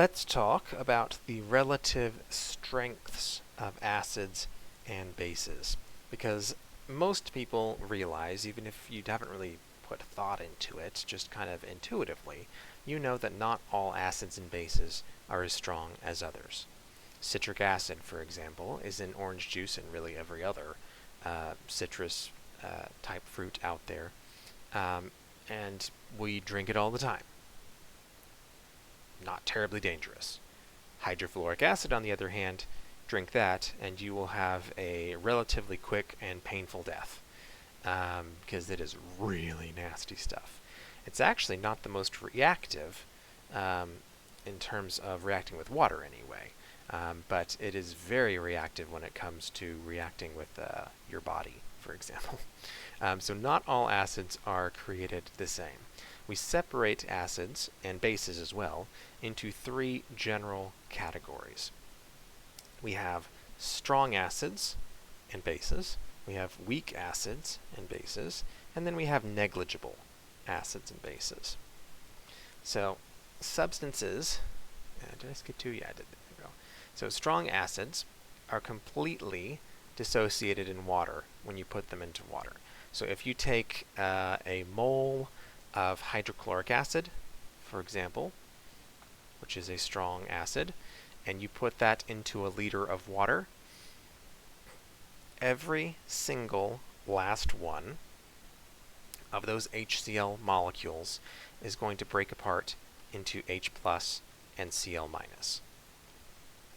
Let's talk about the relative strengths of acids and bases, because most people realize, even if you haven't really put thought into it, just kind of intuitively, you know that not all acids and bases are as strong as others. Citric acid, for example, is in orange juice and really every other citrus type fruit out there, and we drink it all the time. Not terribly dangerous. Hydrofluoric acid, on the other hand, drink that and you will have a relatively quick and painful death, because it is really nasty stuff. It's actually not the most reactive in terms of reacting with water anyway, but it is very reactive when it comes to reacting with your body, for example. So not all acids are created the same. We separate acids, and bases as well, into three general categories. We have strong acids and bases, we have weak acids and bases, and then we have negligible acids and bases. So substances, did I skip two? Yeah, I did. There we go. So strong acids are completely dissociated in water when you put them into water. So if you take a mole of hydrochloric acid, for example, which is a strong acid, and you put that into a liter of water, every single last one of those HCl molecules is going to break apart into H plus and Cl minus.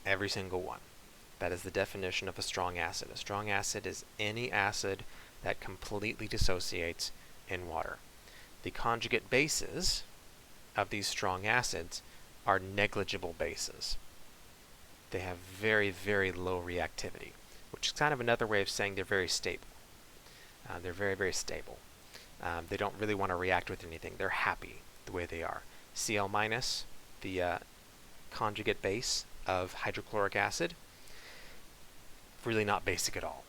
Every single one. That is the definition of a strong acid. A strong acid is any acid that completely dissociates in water. The conjugate bases of these strong acids are negligible bases. They have very, very low reactivity, which is kind of another way of saying they're very stable. They're very, very stable. They don't really want to react with anything. They're happy the way they are. Cl minus, the conjugate base of hydrochloric acid, really not basic at all.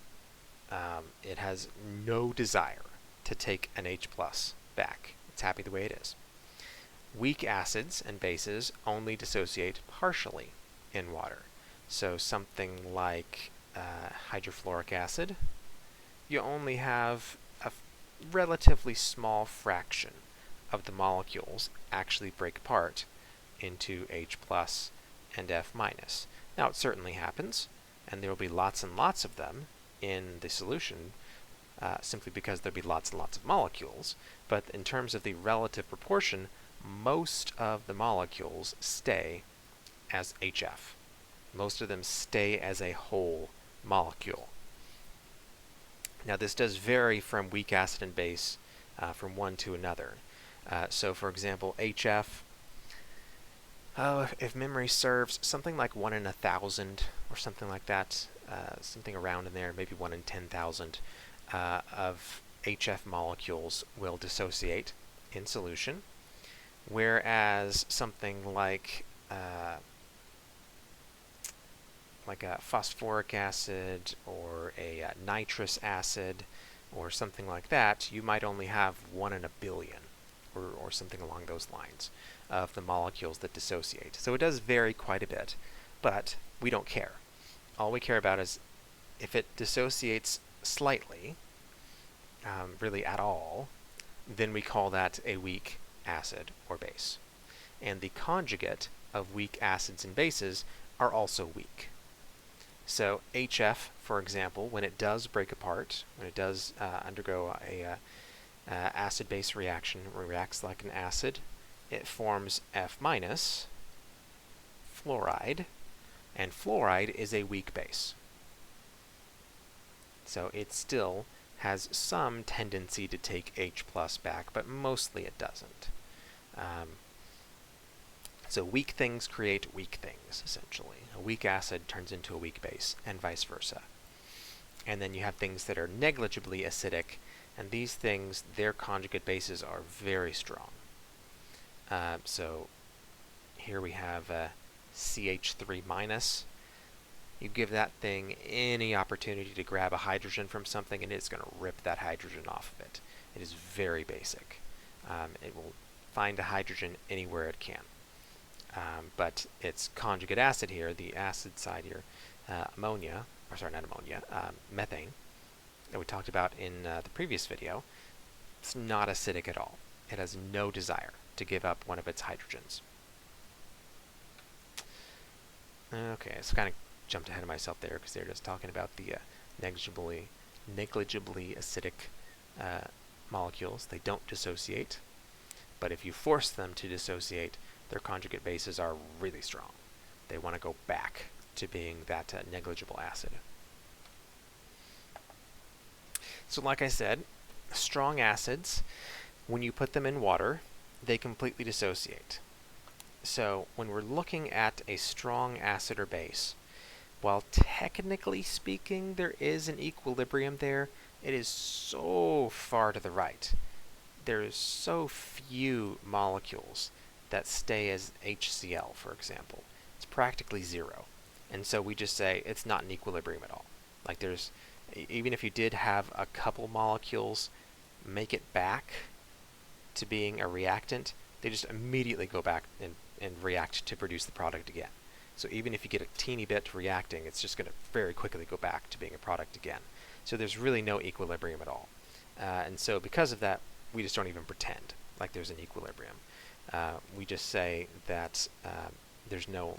It has no desire to take an H plus back. It's happy the way it is. Weak acids and bases only dissociate partially in water. So something like hydrofluoric acid, you only have a relatively small fraction of the molecules actually break apart into H plus and F minus. Now it certainly happens, and there will be lots and lots of them in the solution, simply because there'll be lots and lots of molecules, but in terms of the relative proportion, most of the molecules stay as HF. Most of them stay as a whole molecule. Now this does vary from weak acid and base from one to another. So for example, HF, if memory serves, something like 1 in 1,000 or something like that, something around in there, maybe 1 in 10,000 of HF molecules will dissociate in solution, whereas something like a phosphoric acid or a nitrous acid or something like that, you might only have 1 in a billion or something along those lines of the molecules that dissociate. So it does vary quite a bit, but we don't care. All we care about is if it dissociates slightly, really at all, then we call that a weak acid or base. And the conjugate of weak acids and bases are also weak. So HF, for example, when it does break apart, when it does undergo a acid-base reaction, reacts like an acid, it forms F minus, fluoride, and fluoride is a weak base. So it still has some tendency to take H plus back, but mostly it doesn't. So weak things create weak things, essentially. A weak acid turns into a weak base, and vice versa. And then you have things that are negligibly acidic, and these things, their conjugate bases are very strong. So here we have CH3 minus. You give that thing any opportunity to grab a hydrogen from something, and it's going to rip that hydrogen off of it. It is very basic. It will find a hydrogen anywhere it can. but its conjugate acid here, the acid side here, ammonia, or sorry, not ammonia, methane, that we talked about in the previous video, it's not acidic at all. It has no desire to give up one of its hydrogens. Okay, so kind of jumped ahead of myself there because they're just talking about the negligibly acidic molecules. They don't dissociate, but if you force them to dissociate, their conjugate bases are really strong. They want to go back to being that negligible acid. So like I said, strong acids, when you put them in water, they completely dissociate. So when we're looking at a strong acid or base, while technically speaking there is an equilibrium there, it is so far to the right. There's so few molecules that stay as HCl, for example. It's practically zero. And so we just say it's not in equilibrium at all. Like there's, even if you did have a couple molecules make it back to being a reactant, they just immediately go back and react to produce the product again. So even if you get a teeny bit reacting, it's just going to very quickly go back to being a product again. So there's really no equilibrium at all. And so because of that, we just don't even pretend like there's an equilibrium. We just say that there's no,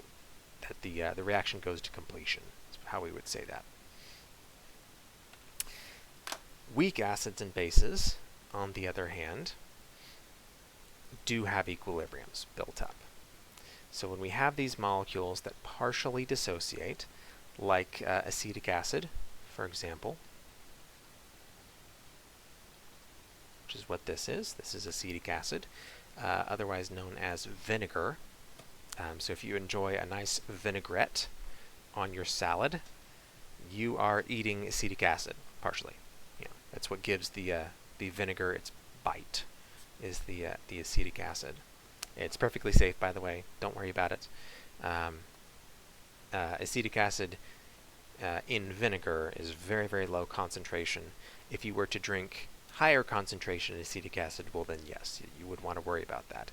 that the reaction goes to completion. That's how we would say that. Weak acids and bases, on the other hand, do have equilibriums built up. So when we have these molecules that partially dissociate, like acetic acid, for example, which is what this is. This is acetic acid, otherwise known as vinegar. So if you enjoy a nice vinaigrette on your salad, you are eating acetic acid, partially. That's what gives the vinegar its bite, is the acetic acid. It's perfectly safe, by the way. Don't worry about it. Acetic acid in vinegar is very, very low concentration. If you were to drink higher concentration acetic acid, well then yes, you would want to worry about that.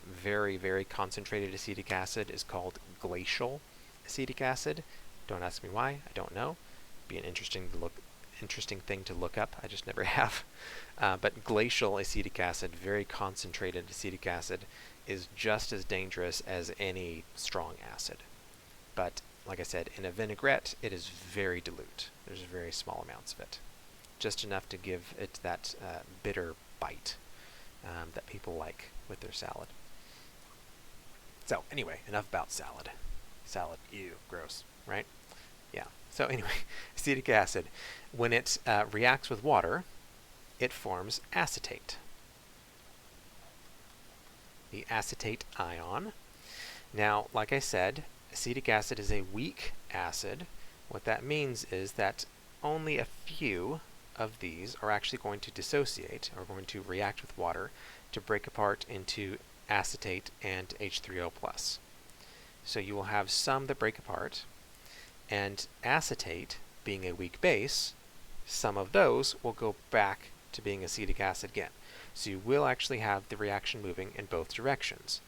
Very, very concentrated acetic acid is called glacial acetic acid. Don't ask me why. I don't know. Be an interesting thing to look up. I just never have. But glacial acetic acid, very concentrated acetic acid, is just as dangerous as any strong acid. But like I said, in a vinaigrette, it is very dilute. There's very small amounts of it. Just enough to give it that bitter bite that people like with their salad. So anyway, enough about salad. Salad, ew, gross, right? Yeah. So anyway, acetic acid, when it reacts with water, it forms acetate. The acetate ion. Now, like I said, acetic acid is a weak acid. What that means is that only a few of these are actually going to dissociate, or going to react with water to break apart into acetate and H3O+. So you will have some that break apart, and acetate, being a weak base, some of those will go back to being acetic acid again. So you will actually have the reaction moving in both directions.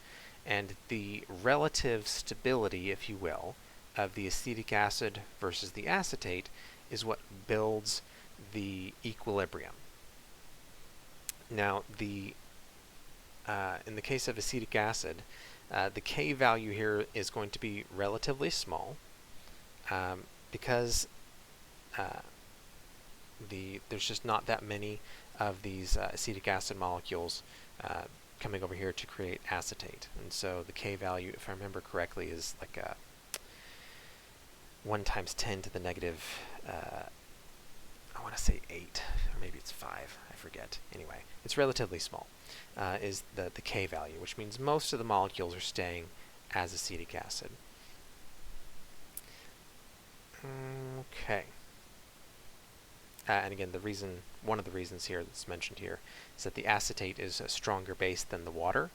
And the relative stability, if you will, of the acetic acid versus the acetate is what builds the equilibrium. Now, in the case of acetic acid, the K value here is going to be relatively small because there's just not that many of these acetic acid molecules coming over here to create acetate. And so the K value, if I remember correctly, is like 1 times 10 to the negative, I want to say 8, or maybe it's 5, I forget. Anyway, it's relatively small, is the K value, which means most of the molecules are staying as acetic acid. Okay. And again, one of the reasons here that's mentioned here is that the acetate is a stronger base than the water,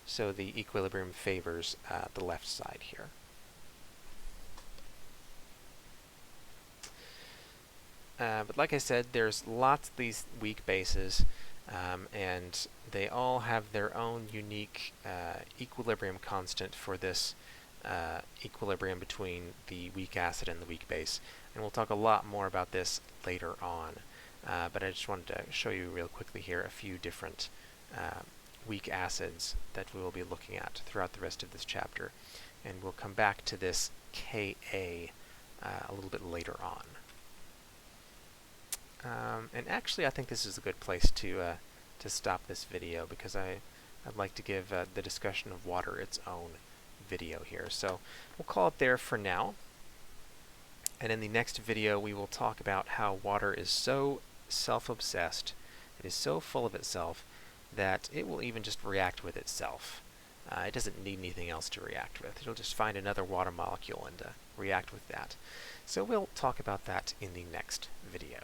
so the equilibrium favors the left side here. But like I said, there's lots of these weak bases, and they all have their own unique equilibrium constant for this equilibrium between the weak acid and the weak base. And we'll talk a lot more about this later on. But I just wanted to show you real quickly here a few different weak acids that we will be looking at throughout the rest of this chapter. And we'll come back to this Ka a little bit later on. And actually, I think this is a good place to stop this video, because I'd like to give the discussion of water its own video here. So we'll call it there for now. And in the next video, we will talk about how water is so self-obsessed, it is so full of itself, that it will even just react with itself. It doesn't need anything else to react with. It'll just find another water molecule and react with that. So we'll talk about that in the next video.